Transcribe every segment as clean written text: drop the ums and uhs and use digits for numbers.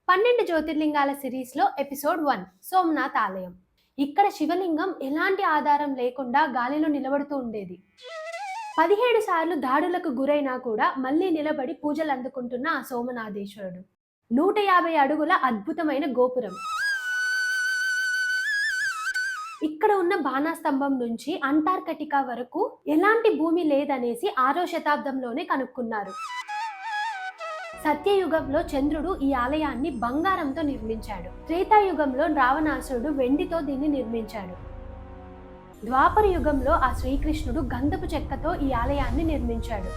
12 జ్యోతిర్లింగాల సిరీస్లో ఎపిసోడ్ 1 సోమనాథ్ ఆలయం. ఇక్కడ శివలింగం ఎలాంటి ఆధారం లేకుండా గాలిలో నిలబడుతూ ఉండేది. 17 సార్లు దాడులకు గురైనా కూడా మళ్ళీ నిలబడి పూజలు అందుకుంటున్న ఆ సోమనాథేశ్వరుడు. 150 అడుగుల అద్భుతమైన గోపురం. ఇక్కడ ఉన్న బాణాస్తంభం నుంచి అంటార్కటికా వరకు ఎలాంటి భూమి లేదనేసి 6వ శతాబ్దంలోనే కనుక్కున్నారు. సత్యయుగంలో చంద్రుడు ఈ ఆలయాన్ని బంగారంతో నిర్మించాడు. త్రేతాయుగంలో రావణాసురుడు వెండితో దీన్ని నిర్మించాడు. ద్వాపర యుగంలో ఆ శ్రీకృష్ణుడు గంధపు చెక్కతో ఈ ఆలయాన్ని నిర్మించాడు.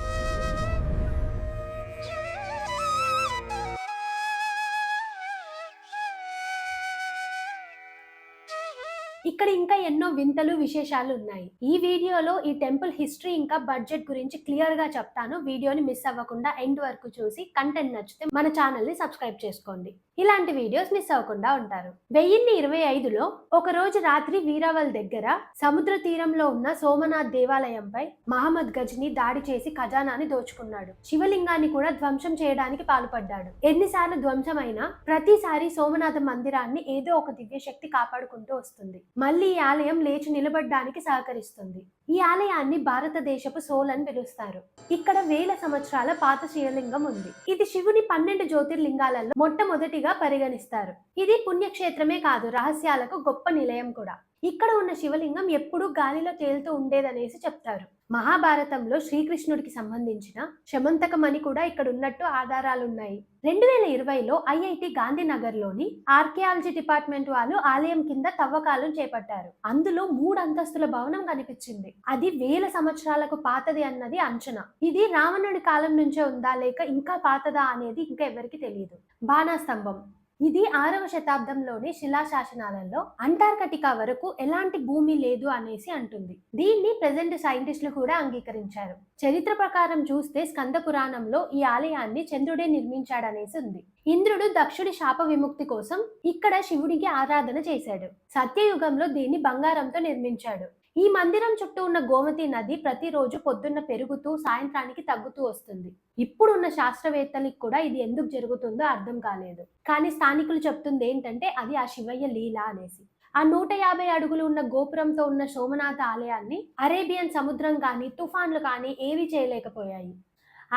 ఇక్కడ ఇంకా ఎన్నో వింతలు విశేషాలు ఉన్నాయి. ఈ వీడియోలో ఈ టెంపుల్ హిస్టరీ ఇంకా బడ్జెట్ గురించి క్లియర్ గా చెప్తాను. వీడియోని మిస్ అవ్వకుండా ఎండ్ వరకు చూసి కంటెంట్ నచ్చితే మన ఛానల్ ని సబ్స్క్రైబ్ చేసుకోండి. ఇలాంటి వీడియోస్ మిస్ అవ్వకుండా ఉంటారు. 1025లో ఒక రోజు రాత్రి వీరావల్ దగ్గర సముద్ర తీరంలో ఉన్న సోమనాథ్ దేవాలయంపై మహమ్మద్ గజ్ని దాడి చేసి ఖజానాని దోచుకున్నాడు. శివలింగాన్ని కూడా ధ్వంసం చేయడానికి పాల్పడ్డాడు. ఎన్నిసార్లు ధ్వంసమైనా ప్రతిసారి సోమనాథ మందిరాన్ని ఏదో ఒక దివ్య శక్తి కాపాడుకుంటూ వస్తుంది. మళ్ళీ ఈ ఆలయం లేచి నిలబడడానికి సహకరిస్తుంది. ఈ ఆలయాన్ని భారతదేశపు సోల్ అని పిలుస్తారు. ఇక్కడ వేల సంవత్సరాల పాత శివలింగం ఉంది. ఇది శివుని 12 జ్యోతిర్లింగాలలో మొట్టమొదటిగా పరిగణిస్తారు. ఇది పుణ్యక్షేత్రమే కాదు, రహస్యాలకు గొప్ప నిలయం కూడా. ఇక్కడ ఉన్న శివలింగం ఎప్పుడూ గాలిలో తేలుతూ ఉండేదనేసి చెప్తారు. మహాభారతంలో శ్రీకృష్ణుడికి సంబంధించిన శమంతకమణి కూడా ఇక్కడ ఉన్నట్టు ఆధారాలున్నాయి. 2020లో ఐఐటి గాంధీనగర్లోని ఆర్కియాలజీ డిపార్ట్మెంట్ వాళ్ళు ఆలయం కింద తవ్వకాలు చేపట్టారు. అందులో 3 అంతస్తుల భవనం కనిపించింది. అది వేల సంవత్సరాలకు పాతది అన్నది అంచనా. ఇది రావణుడి కాలం నుంచే ఉందా లేక ఇంకా పాతదా అనేది ఇంకా ఎవరికి తెలియదు. బాణాస్తంభం ఇది 6వ శతాబ్దంలోని శిలాశాసనాలలో అంటార్కటికా వరకు ఎలాంటి భూమి లేదు అనేసి అంటుంది. దీన్ని ప్రెజెంట్ సైంటిస్టులు కూడా అంగీకరించారు. చరిత్ర ప్రకారం చూస్తే స్కంద పురాణంలో ఈ ఆలయాన్ని చంద్రుడే నిర్మించాడనేసి ఉంది. ఇంద్రుడు దక్షుడి శాప విముక్తి కోసం ఇక్కడ శివుడికి ఆరాధన చేశాడు. సత్యయుగంలో దీన్ని బంగారంతో నిర్మించాడు. ఈ మందిరం చుట్టూ ఉన్న గోమతి నది ప్రతిరోజు పొద్దున్న పెరుగుతూ సాయంత్రానికి తగ్గుతూ వస్తుంది. ఇప్పుడున్న శాస్త్రవేత్తలకు కూడా ఇది ఎందుకు జరుగుతుందో అర్థం కాలేదు. కానీ స్థానికులు చెప్తుంది ఏంటంటే అది ఆ శివయ్య లీల అనేసి. ఆ 150 అడుగులు ఉన్న గోపురంతో ఉన్న సోమనాథ ఆలయాన్ని అరేబియన్ సముద్రం కానీ తుఫాన్లు కానీ ఏవి చేయలేకపోయాయి.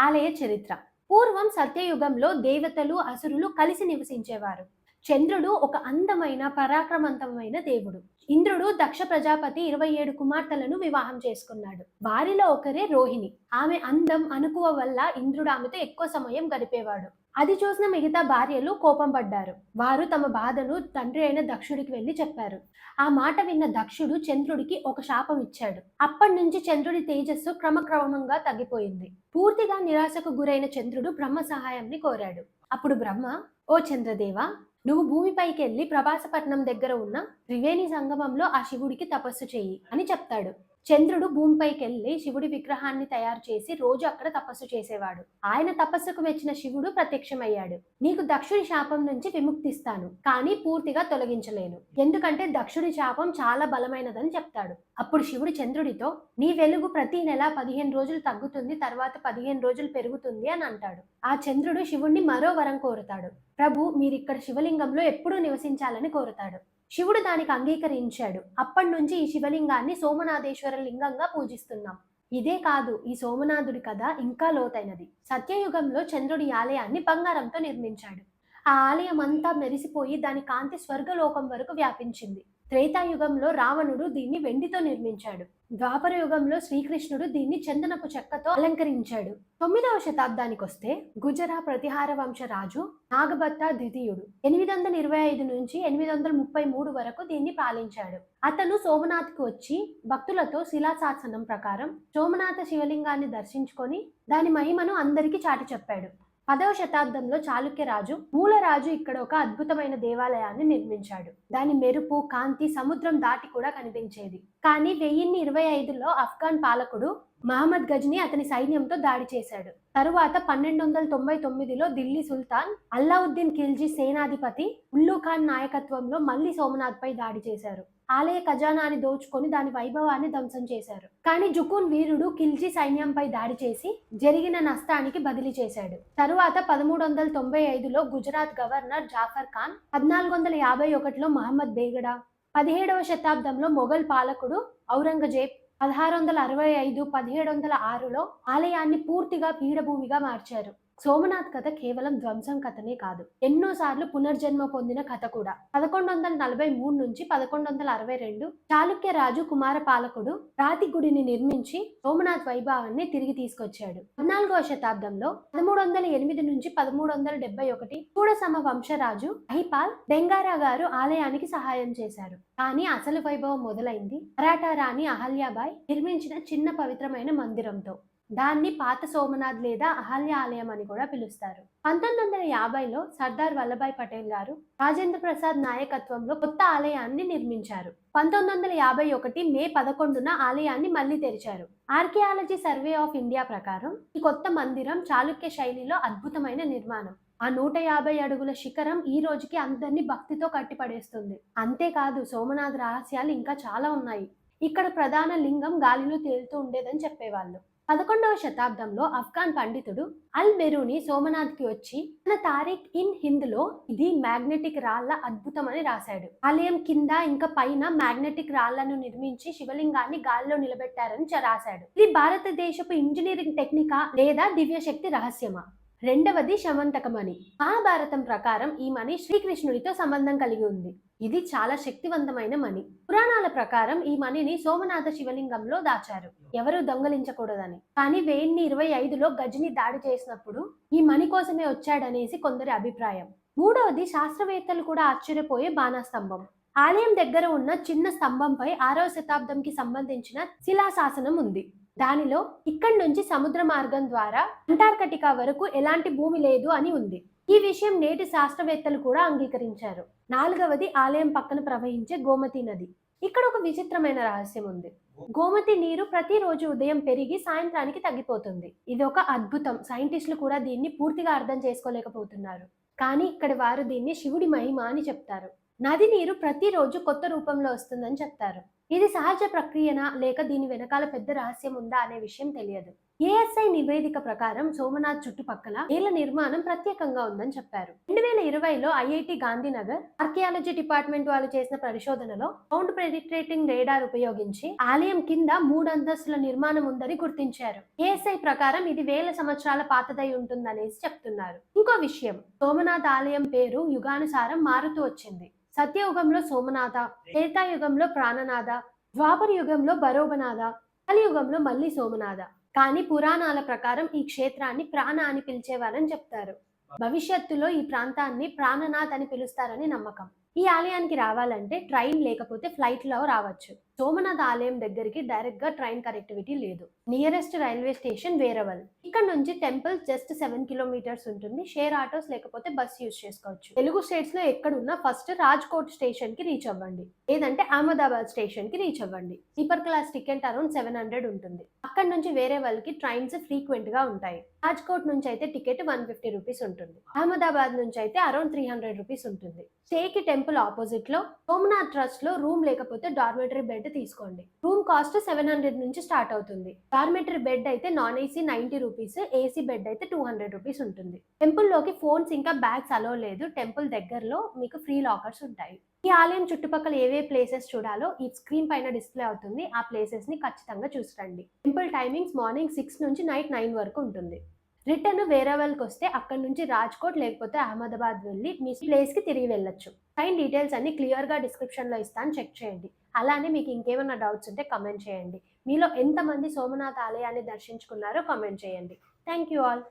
ఆలయ చరిత్ర. పూర్వం సత్యయుగంలో దేవతలు అసురులు కలిసి నివసించేవారు. చంద్రుడు ఒక అందమైన పరాక్రమవంతమైన దేవుడు. ఇంద్రుడు దక్ష ప్రజాపతి 27 కుమార్తెలను వివాహం చేసుకున్నాడు. వారిలో ఒకరే రోహిణి. ఆమె అందం అనుకువ వల్ల ఇంద్రుడు ఆమెతో ఎక్కువ సమయం గడిపేవాడు. అది చూసిన మిగతా భార్యలు కోపం పడ్డారు. వారు తమ బాధను తండ్రి అయిన దక్షుడికి వెళ్లి చెప్పారు. ఆ మాట విన్న దక్షుడు చంద్రుడికి ఒక శాపం ఇచ్చాడు. అప్పటి నుంచి చంద్రుడి తేజస్సు క్రమక్రమంగా తగ్గిపోయింది. పూర్తిగా నిరాశకు గురైన చంద్రుడు బ్రహ్మ సహాయాన్ని కోరాడు. అప్పుడు బ్రహ్మ, ఓ చంద్రదేవ, నువ్వు భూమిపైకి వెళ్లి ప్రభాసపట్నం దగ్గర ఉన్న త్రివేణి సంగమంలో ఆ శివుడికి తపస్సు చెయ్యి అని చెప్తాడు. చంద్రుడు భూమిపైకి వెళ్లి శివుడి విగ్రహాన్ని తయారు చేసి రోజు అక్కడ తపస్సు చేసేవాడు. ఆయన తపస్సుకు మెచ్చిన శివుడు ప్రత్యక్షమయ్యాడు. నీకు దక్షుడి శాపం నుంచి విముక్తిస్తాను, కానీ పూర్తిగా తొలగించలేను, ఎందుకంటే దక్షుడి శాపం చాలా బలమైనదని చెప్తాడు. అప్పుడు శివుడు చంద్రుడితో, నీ వెలుగు ప్రతి నెల 15 రోజులు తగ్గుతుంది, తర్వాత 15 రోజులు పెరుగుతుంది అని అంటాడు. ఆ చంద్రుడు శివుణ్ణి మరో వరం కోరుతాడు. ప్రభు, మీరిక్కడ శివలింగంలో ఎప్పుడూ నివసించాలని కోరుతాడు. శివుడు దానికి అంగీకరించాడు. అప్పటి నుంచి ఈ శివలింగాన్ని సోమనాథేశ్వర లింగంగా పూజిస్తున్నాం. ఇదే కాదు, ఈ సోమనాథుడి కథ ఇంకా లోతైనది. సత్యయుగంలో చంద్రుడి ఆలయాన్ని బంగారంతో నిర్మించాడు. ఆ ఆలయం అంతా మెరిసిపోయి దాని కాంతి స్వర్గలోకం వరకు వ్యాపించింది. త్రేతాయుగంలో రావణుడు దీన్ని వెండితో నిర్మించాడు. ద్వాపర యుగంలో శ్రీకృష్ణుడు దీన్ని చందనపు చెక్కతో అలంకరించాడు. 9వ శతాబ్దానికి వస్తే గుజరా ప్రతిహార వంశ రాజు నాగభట్ట ద్వితీయుడు 825 నుంచి 833 వరకు దీన్ని పాలించాడు. అతను సోమనాథ్కు వచ్చి భక్తులతో శిలాశాసనం ప్రకారం సోమనాథ శివలింగాన్ని దర్శించుకొని దాని మహిమను అందరికీ చాటి చెప్పాడు. 10వ శతాబ్దంలో చాళుక్య రాజు మూలరాజు ఇక్కడ ఒక అద్భుతమైన దేవాలయాన్ని నిర్మించాడు. దాని మెరుపు కాంతి సముద్రం దాటి కూడా కనిపించేది. కానీ 1025లో అఫ్ఘాన్ పాలకుడు మహమ్మద్ గజ్నీ అతని సైన్యంతో దాడి చేశాడు. తరువాత 1299లో ఢిల్లీ సుల్తాన్ అల్లావుద్దీన్ ఖిల్జీ సేనాధిపతి ఉల్లు ఖాన్ నాయకత్వంలో మళ్లీ సోమనాథ్ పై దాడి చేశారు. ఆలయ ఖజానాని దోచుకొని దాని వైభవాన్ని ధ్వంసం చేశారు. కానీ జుకున్ వీరుడు ఖిల్జీ సైన్యంపై దాడి చేసి జరిగిన నష్టానికి బదిలీ చేశాడు. తరువాత 1395లో గుజరాత్ గవర్నర్ జాఫర్ ఖాన్, 1451లో మహమ్మద్ బేగడా, 17వ శతాబ్దంలో మొఘల్ పాలకుడు ఔరంగజేబ్ 1665, 1706లో ఆలయాన్ని పూర్తిగా పీఠభూమిగా మార్చారు. సోమనాథ్ కథ కేవలం ధ్వంసం కథనే కాదు, ఎన్నోసార్లు పునర్జన్మ పొందిన కథ కూడా. 1143 నుంచి 1162 చాళుక్య రాజు కుమార పాలకుడు రాతి గుడిని నిర్మించి సోమనాథ్ వైభవాన్ని తిరిగి తీసుకొచ్చాడు. 14వ శతాబ్దంలో 1308 నుంచి 1371 చూడసమ వంశరాజు మహిపాల్ డెంగారా గారు ఆలయానికి సహాయం చేశారు. కానీ అసలు వైభవం మొదలైంది మరాఠా రాణి అహల్యాబాయ్ నిర్మించిన చిన్న పవిత్రమైన మందిరంతో. దాన్ని పాత సోమనాథ్ లేదా అహల్య ఆలయం అని కూడా పిలుస్తారు. 1950లో సర్దార్ వల్లభాయ్ పటేల్ గారు రాజేంద్ర ప్రసాద్ నాయకత్వంలో కొత్త ఆలయాన్ని నిర్మించారు. 1951 మే 11న ఆలయాన్ని మళ్లీ తెరిచారు. ఆర్కియాలజీ సర్వే ఆఫ్ ఇండియా ప్రకారం ఈ కొత్త మందిరం చాళుక్య శైలిలో అద్భుతమైన నిర్మాణం. ఆ 150 అడుగుల శిఖరం ఈ రోజుకి అందరినీ భక్తితో కట్టిపడేస్తుంది. అంతేకాదు సోమనాథ్ రహస్యాలు ఇంకా చాలా ఉన్నాయి. ఇక్కడ ప్రధాన లింగం గాలిలో తేలుతూ ఉండేదని చెప్పేవాళ్ళు. 11వ శతాబ్దంలో ఆఫ్ఘన్ పండితుడు అల్ బెరూని సోమనాథ్కి వచ్చి తన తారీఖ్ ఇన్ హింద్లో ఇది మ్యాగ్నెటిక్ రాళ్ల అద్భుతం అని రాశాడు. ఆలయం కింద ఇంకా పైన మ్యాగ్నెటిక్ రాళ్లను నిర్మించి శివలింగాన్ని గాలిలో నిలబెట్టారని రాశాడు. ఇది భారతదేశపు ఇంజనీరింగ్ టెక్నికా లేదా దివ్యశక్తి రహస్యమా? రెండవది శమంతకమణి. మహాభారతం ప్రకారం ఈ మణి శ్రీకృష్ణుడితో సంబంధం కలిగి ఉంది. ఇది చాలా శక్తివంతమైన మణి. పురాణాల ప్రకారం ఈ మణిని సోమనాథ శివలింగంలో దాచారు, ఎవరు దొంగలించకూడదని. కానీ 1025లో గజని దాడి చేసినప్పుడు ఈ మణి కోసమే వచ్చాడనేసి కొందరి అభిప్రాయం. మూడవది శాస్త్రవేత్తలు కూడా ఆశ్చర్యపోయే బాణాస్తంభం. ఆలయం దగ్గర ఉన్న చిన్న స్తంభంపై 6వ శతాబ్దంకి సంబంధించిన శిలాశాసనం ఉంది. దానిలో ఇక్కడి నుంచి సముద్ర మార్గం ద్వారా అంటార్కటికా వరకు ఎలాంటి భూమి లేదు అని ఉంది. ఈ విషయం నేటి శాస్త్రవేత్తలు కూడా అంగీకరించారు. 4వది ఆలయం పక్కన ప్రవహించే గోమతి నది. ఇక్కడ ఒక విచిత్రమైన రహస్యం ఉంది. గోమతి నీరు ప్రతిరోజు ఉదయం పెరిగి సాయంత్రానికి తగ్గిపోతుంది. ఇది ఒక అద్భుతం. సైంటిస్టులు కూడా దీన్ని పూర్తిగా అర్థం చేసుకోలేకపోతున్నారు. కానీ ఇక్కడి వారు దీన్ని శివుడి మహిమ అని చెప్తారు. నది నీరు ప్రతిరోజు కొత్త రూపంలో వస్తుందని చెప్తారు. ఇది సహజ ప్రక్రియనా లేక దీని వెనకాల పెద్ద రహస్యం ఉందా అనే విషయం తెలియదు. ఏఎస్ఐ నివేదిక ప్రకారం సోమనాథ్ చుట్టుపక్కల నేల నిర్మాణం ప్రత్యేకంగా ఉందని చెప్పారు. 2020లో ఐఐటి గాంధీనగర్ ఆర్కియాలజీ డిపార్ట్మెంట్ వాళ్ళు చేసిన పరిశోధనలో సౌండ్ పెనిట్రేటింగ్ రేడార్ ఉపయోగించి ఆలయం కింద 3 అంతస్తుల నిర్మాణం ఉందని గుర్తించారు. ఏఎస్ఐ ప్రకారం ఇది 1000 సంవత్సరాల పాతదై ఉంటుందనేసి చెప్తున్నారు. ఇంకో విషయం, సోమనాథ్ ఆలయం పేరు యుగానుసారం మారుతూ వచ్చింది. సత్యయుగంలో సోమనాథ, త్రేతాయుగంలో ప్రాణనాథ, ద్వాపర యుగంలో బరోబనాథ, కలియుగంలో మళ్ళీ సోమనాథ. కానీ పురాణాల ప్రకారం ఈ క్షేత్రాన్ని ప్రాణ అని పిలిచేవారని చెప్తారు. భవిష్యత్తులో ఈ ప్రాంతాన్ని ప్రాణనాథ్ అని పిలుస్తారని నమ్మకం. ఈ ఆలయానికి రావాలంటే ట్రైన్ లేకపోతే ఫ్లైట్ లో రావచ్చు. సోమనాథ్ ఆలయం దగ్గరికి డైరెక్ట్ గా ట్రైన్ కనెక్టివిటీ లేదు. Nearest railway station Veraval. ఇక్కడ నుంచి టెంపుల్ జస్ట్ 7 కిలోమీటర్స్ ఉంటుంది. షేర్ ఆటోస్ లేకపోతే బస్ యూజ్ చేసుకోవచ్చు. తెలుగు స్టేట్స్ లో ఎక్కడున్నా ఫస్ట్ రాజ్కోట్ స్టేషన్ కి రీచ్ అవ్వండి, లేదంటే అహ్మదాబాద్ స్టేషన్ కి రీచ్ అవ్వండి. స్లీపర్ క్లాస్ టికెట్ అరౌండ్ 700 ఉంటుంది. అక్కడ నుంచి వేరే వాళ్ళకి ట్రైన్స్ ఫ్రీక్వెంట్ గా ఉంటాయి. రాజ్కోట్ నుంచి అయితే టికెట్ 150 రూపీస్ ఉంటుంది. అహ్మదాబాద్ నుంచి అయితే అరౌండ్ 300 రూపీస్ ఉంటుంది. స్టేకి టెంపుల్ ఆపోజిట్ లో సోమనాథ్ ట్రస్ట్ లో రూమ్ లేకపోతే డార్మెటరీ బెడ్ తీసుకోండి. రూమ్ కాస్ట్ 700 నుంచి స్టార్ట్ అవుతుంది. డార్మెటరీ బెడ్ అయితే non AC 90 rupees, AC bed అయితే 200 రూపీస్ ఉంటుంది. టెంపుల్ లోకి ఫోన్స్ ఇంకా బ్యాగ్స్ అలో లేదు. టెంపుల్ దగ్గరలో మీకు ఫ్రీ లాకర్స్ ఉంటాయి. ఈ ఆలయం చుట్టుపక్కల ఏవే ప్లేసెస్ చూడాలో ఈ స్క్రీన్ పైన డిస్ప్లే అవుతుంది. ఆ ప్లేసెస్ ని ఖచ్చితంగా చూసిరండి. టెంపుల్ టైమింగ్స్ మార్నింగ్ 6 నుంచి నైట్ 9 వరకు ఉంటుంది. రిటర్న్ వేరేవల్కి వస్తే అక్కడ నుంచి రాజ్కోట్ లేకపోతే అహ్మదాబాద్ వెళ్ళి మీ ప్లేస్ కి తిరిగి వెళ్ళొచ్చు. ట్రైన్ డీటెయిల్స్ అన్ని క్లియర్ గా డిస్క్రిప్షన్ లో ఇస్తాను, చెక్ చేయండి. అలానే మీకు ఇంకేమైనా డౌట్స్ ఉంటే కమెంట్ చేయండి. మీలో ఎంతమంది సోమనాథ్ ఆలయాన్ని దర్శించుకున్నారో కమెంట్ చేయండి. Thank you all.